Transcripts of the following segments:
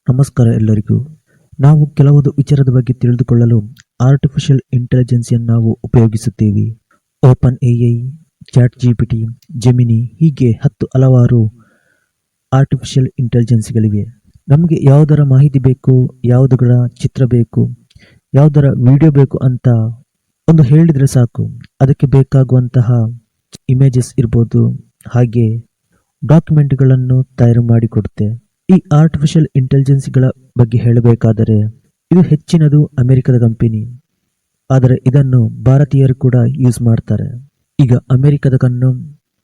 ನಮಸ್ಕಾರ ಎಲ್ಲರಿಗೂ. ನಾವು ಕೆಲವೊಂದು ವಿಚಾರದ ಬಗ್ಗೆ ತಿಳಿದುಕೊಳ್ಳಲು ಆರ್ಟಿಫಿಷಿಯಲ್ ಇಂಟೆಲಿಜೆನ್ಸಿಯನ್ನು ನಾವು ಉಪಯೋಗಿಸುತ್ತೇವೆ. Open AI, chat GPT, Gemini ಹೀಗೆ ಹಲವಾರು ಆರ್ಟಿಫಿಷಿಯಲ್ ಇಂಟೆಲಿಜೆನ್ಸ್ಗಳಿವೆ. ನಮಗೆ ಯಾವುದರ ಮಾಹಿತಿ ಬೇಕು, ಯಾವುದರ ಚಿತ್ರ ಬೇಕು, ಯಾವುದರ ವಿಡಿಯೋ ಬೇಕು ಅಂತ ಒಂದು ಹೇಳಿದರೆ ಸಾಕು, ಅದಕ್ಕೆ ಬೇಕಾಗುವಂತಹ ಇಮೇಜಸ್ ಇರ್ಬೋದು, ಹಾಗೆ ಡಾಕ್ಯುಮೆಂಟ್ಗಳನ್ನು ತಯಾರು ಮಾಡಿಕೊಡುತ್ತೆ. ಈ ಆರ್ಟಿಫಿಷಿಯಲ್ ಇಂಟೆಲಿಜೆನ್ಸ್ಗಳ ಬಗ್ಗೆ ಹೇಳಬೇಕಾದರೆ ಇದು ಹೆಚ್ಚಿನದು ಅಮೆರಿಕದ ಕಂಪನಿ, ಆದರೆ ಇದನ್ನು ಭಾರತೀಯರು ಕೂಡ ಯೂಸ್ ಮಾಡ್ತಾರೆ. ಈಗ ಅಮೆರಿಕದ ಕಣ್ಣು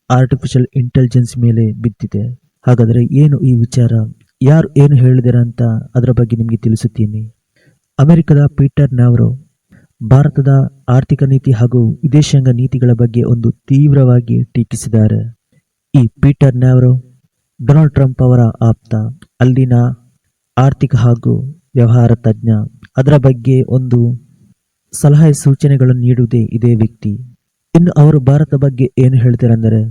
ಆರ್ಟಿಫಿಷಿಯಲ್ ಇಂಟೆಲಿಜೆನ್ಸ್ ಮೇಲೆ ಬಿದ್ದಿದೆ. ಹಾಗಾದರೆ ಏನು ಈ ವಿಚಾರ, ಯಾರು ಏನು ಹೇಳಿದಾರೆ ಅಂತ ಅದರ ಬಗ್ಗೆ ನಿಮಗೆ ತಿಳಿಸುತ್ತೀನಿ. ಅಮೆರಿಕದ ಪೀಟರ್ ನ್ಯಾವರೋ ಭಾರತದ ಆರ್ಥಿಕ ನೀತಿ ಹಾಗೂ ವಿದೇಶಾಂಗ ನೀತಿಗಳ ಬಗ್ಗೆ ಒಂದು ತೀವ್ರವಾಗಿ ಟೀಕಿಸಿದ್ದಾರೆ. ಈ ಪೀಟರ್ ನ್ಯಾವರೋ ಡೊನಾಲ್ಡ್ ಟ್ರಂಪ್ ಅವರ ಆಪ್ತ, ಅಲ್ಲಿನ ಆರ್ಥಿಕ ಹಾಗೂ ವ್ಯವಹಾರ ತಜ್ಞ. ಅದರ ಬಗ್ಗೆ ಒಂದು ಸಲಹೆ ಸೂಚನೆಗಳನ್ನು ನೀಡುವುದೇ ಇದೇ ವ್ಯಕ್ತಿ. ಇನ್ನು ಅವರು ಭಾರತ ಬಗ್ಗೆ ಏನು ಹೇಳ್ತಾರೆ ಅಂದರೆ,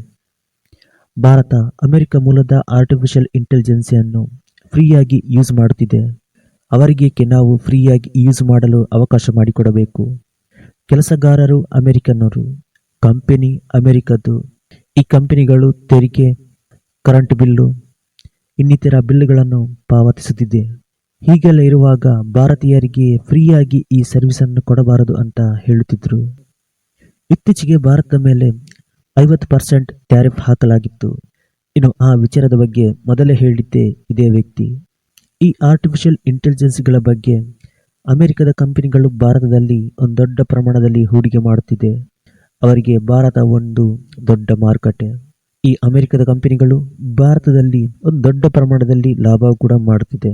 ಭಾರತ ಅಮೆರಿಕ ಮೂಲದ ಆರ್ಟಿಫಿಷಿಯಲ್ ಇಂಟೆಲಿಜೆನ್ಸಿಯನ್ನು ಫ್ರೀಯಾಗಿ ಯೂಸ್ ಮಾಡುತ್ತಿದೆ. ಅವರಿಗೇಕೆ ನಾವು ಫ್ರೀಯಾಗಿ ಯೂಸ್ ಮಾಡಲು ಅವಕಾಶ ಮಾಡಿಕೊಡಬೇಕು? ಕೆಲಸಗಾರರು ಅಮೆರಿಕನ್ನರು, ಕಂಪನಿ ಅಮೆರಿಕದ್ದು. ಈ ಕಂಪನಿಗಳು ತೆರಿಗೆ, ಕರೆಂಟ್ ಬಿಲ್ಲು, ಇನ್ನಿತರ ಬಿಲ್ಗಳನ್ನು ಪಾವತಿಸುತ್ತಿದೆ. ಹೀಗೆಲ್ಲ ಇರುವಾಗ ಭಾರತೀಯರಿಗೆ ಫ್ರೀಯಾಗಿ ಈ ಸರ್ವಿಸನ್ನು ಕೊಡಬಾರದು ಅಂತ ಹೇಳುತ್ತಿದ್ದರು. ಇತ್ತೀಚೆಗೆ ಭಾರತದ ಮೇಲೆ 50% ಟ್ಯಾರಿಫ್ ಹಾಕಲಾಗಿತ್ತು. ಇನ್ನು ಆ ವಿಚಾರದ ಬಗ್ಗೆ ಮೊದಲೇ ಹೇಳಿದ್ದೇ ಇದೇ ವ್ಯಕ್ತಿ. ಈ ಆರ್ಟಿಫಿಷಿಯಲ್ ಇಂಟೆಲಿಜೆನ್ಸ್ಗಳ ಬಗ್ಗೆ ಅಮೆರಿಕದ ಕಂಪನಿಗಳು ಭಾರತದಲ್ಲಿ ಒಂದು ದೊಡ್ಡ ಪ್ರಮಾಣದಲ್ಲಿ ಹೂಡಿಕೆ ಮಾಡುತ್ತಿದೆ. ಅವರಿಗೆ ಭಾರತ ಒಂದು ದೊಡ್ಡ ಮಾರುಕಟ್ಟೆ. ಈ ಅಮೆರಿಕದ ಕಂಪನಿಗಳು ಭಾರತದಲ್ಲಿ ಒಂದು ದೊಡ್ಡ ಪ್ರಮಾಣದಲ್ಲಿ ಲಾಭ ಕೂಡ ಮಾಡುತ್ತಿದೆ.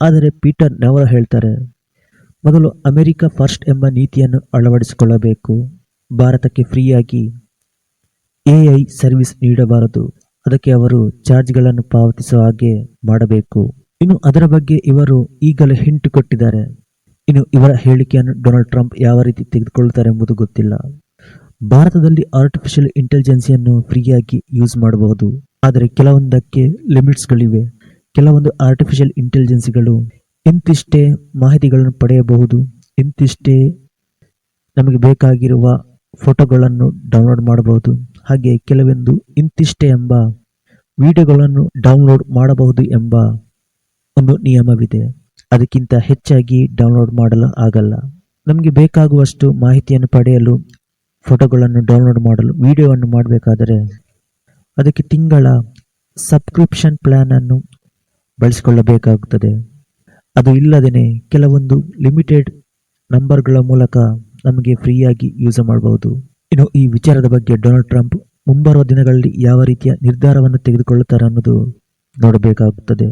ಆದರೆ ಪೀಟರ್ ನ್ಯಾವರೋ ಹೇಳ್ತಾರೆ, ಮೊದಲು ಅಮೆರಿಕ ಫಸ್ಟ್ ಎಂಬ ನೀತಿಯನ್ನು ಅಳವಡಿಸಿಕೊಳ್ಳಬೇಕು. ಭಾರತಕ್ಕೆ ಫ್ರೀಯಾಗಿ ಎಐ ಸರ್ವಿಸ್ ನೀಡಬಾರದು, ಅದಕ್ಕೆ ಅವರು ಚಾರ್ಜ್ಗಳನ್ನು ಪಾವತಿಸುವ ಹಾಗೆ ಮಾಡಬೇಕು. ಇನ್ನು ಅದರ ಬಗ್ಗೆ ಇವರು ಈಗಲೇ ಹಿಂಟು ಕೊಟ್ಟಿದ್ದಾರೆ. ಇನ್ನು ಇವರ ಹೇಳಿಕೆಯನ್ನು ಡೊನಾಲ್ಡ್ ಟ್ರಂಪ್ ಯಾವ ರೀತಿ ತೆಗೆದುಕೊಳ್ಳುತ್ತಾರೆ ಎಂಬುದು ಗೊತ್ತಿಲ್ಲ. ಭಾರತದಲ್ಲಿ ಆರ್ಟಿಫಿಷಿಯಲ್ ಇಂಟೆಲಿಜೆನ್ಸಿಯನ್ನು ಫ್ರೀಯಾಗಿ ಯೂಸ್ ಮಾಡಬಹುದು, ಆದರೆ ಕೆಲವೊಂದಕ್ಕೆ ಲಿಮಿಟ್ಸ್ಗಳಿವೆ. ಕೆಲವೊಂದು ಆರ್ಟಿಫಿಷಿಯಲ್ ಇಂಟೆಲಿಜೆನ್ಸ್ಗಳು ಇಂತಿಷ್ಟೇ ಮಾಹಿತಿಗಳನ್ನು ಪಡೆಯಬಹುದು, ಇಂತಿಷ್ಟೇ ನಮಗೆ ಬೇಕಾಗಿರುವ ಫೋಟೋಗಳನ್ನು ಡೌನ್ಲೋಡ್ ಮಾಡಬಹುದು, ಹಾಗೆ ಕೆಲವೊಂದು ಇಂತಿಷ್ಟೇ ಎಂಬ ವಿಡಿಯೋಗಳನ್ನು ಡೌನ್ಲೋಡ್ ಮಾಡಬಹುದು ಎಂಬ ಒಂದು ನಿಯಮವಿದೆ. ಅದಕ್ಕಿಂತ ಹೆಚ್ಚಾಗಿ ಡೌನ್ಲೋಡ್ ಮಾಡಲು ಆಗಲ್ಲ. ನಮಗೆ ಬೇಕಾಗುವಷ್ಟು ಮಾಹಿತಿಯನ್ನು ಪಡೆಯಲು, ಫೋಟೋಗಳನ್ನು ಡೌನ್ಲೋಡ್ ಮಾಡಲು, ವಿಡಿಯೋವನ್ನು ಮಾಡಬೇಕಾದರೆ ಅದಕ್ಕೆ ತಿಂಗಳ ಸಬ್ಸ್ಕ್ರಿಪ್ಷನ್ ಪ್ಲಾನ್ ಅನ್ನು ಬಳಸಿಕೊಳ್ಳಬೇಕಾಗುತ್ತದೆ. ಅದು ಇಲ್ಲದೇ ಕೆಲವೊಂದು ಲಿಮಿಟೆಡ್ ನಂಬರ್ಗಳ ಮೂಲಕ ನಮಗೆ ಫ್ರೀಯಾಗಿ ಯೂಸ್ ಮಾಡಬಹುದು. ಇನ್ನು ಈ ವಿಚಾರದ ಬಗ್ಗೆ ಡೊನಾಲ್ಡ್ ಟ್ರಂಪ್ ಮುಂಬರುವ ದಿನಗಳಲ್ಲಿ ಯಾವ ರೀತಿಯ ನಿರ್ಧಾರವನ್ನು ತೆಗೆದುಕೊಳ್ಳುತ್ತಾರೆ ಅನ್ನೋದು ನೋಡಬೇಕಾಗುತ್ತದೆ.